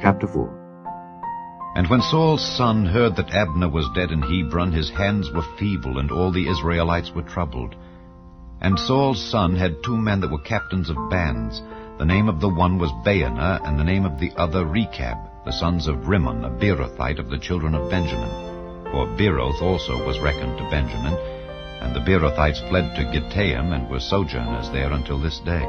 Chapter 4. And when Saul's son heard that Abner was dead in Hebron, his hands were feeble, and all the Israelites were troubled. And Saul's son had 2 men that were captains of bands. The name of the one was Baanah, and the name of the other Rechab, the sons of Rimmon, a Beerothite of the children of Benjamin. For Beeroth also was reckoned to Benjamin, and the Beerothites fled to Gittaim, and were sojourners there until this day.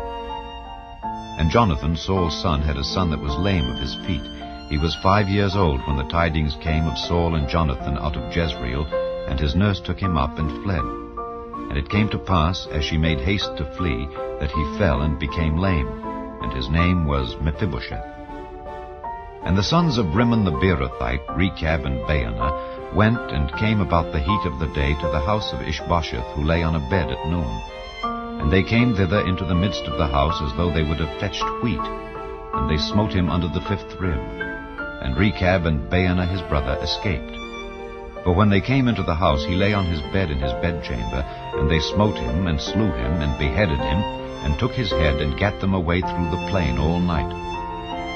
And Jonathan, Saul's son, had a son that was lame of his feet. He was 5 years old when the tidings came of Saul and Jonathan out of Jezreel, and his nurse took him up and fled. And it came to pass, as she made haste to flee, that he fell and became lame, and his name was Mephibosheth. And the sons of Rimmon the Beerothite, Rechab and Baanah, went and came about the heat of the day to the house of Ishbosh-eth, who lay on a bed at noon. And they came thither into the midst of the house, as though they would have fetched wheat, and they smote him under the 5th rib. And Rechab and Baanah his brother escaped. For when they came into the house, he lay on his bed in his bedchamber, and they smote him, and slew him, and beheaded him, and took his head, and gat them away through the plain all night.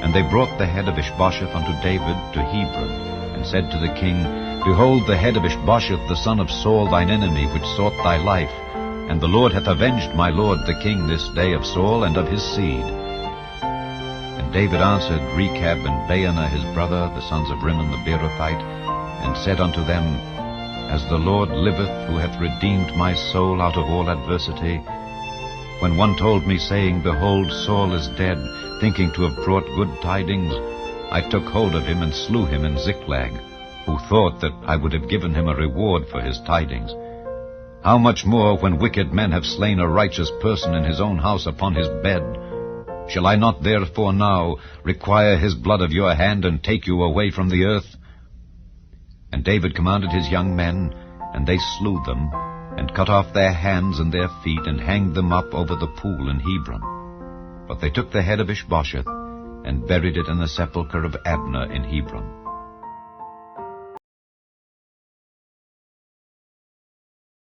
And they brought the head of Ishbosh-eth unto David to Hebron, and said to the king, Behold, the head of Ishbosh-eth the son of Saul thine enemy, which sought thy life, and the Lord hath avenged my lord the king this day of Saul and of his seed. And David answered Rechab and Baanah his brother, the sons of Rimmon the Beerothite, and said unto them, As the Lord liveth, who hath redeemed my soul out of all adversity, when one told me, saying, Behold, Saul is dead, thinking to have brought good tidings, I took hold of him and slew him in Ziklag, who thought that I would have given him a reward for his tidings. How much more when wicked men have slain a righteous person in his own house upon his bed? Shall I not therefore now require his blood of your hand, and take you away from the earth? And David commanded his young men, and they slew them, and cut off their hands and their feet, and hanged them up over the pool in Hebron. But they took the head of Ishbosh-eth, and buried it in the sepulchre of Abner in Hebron.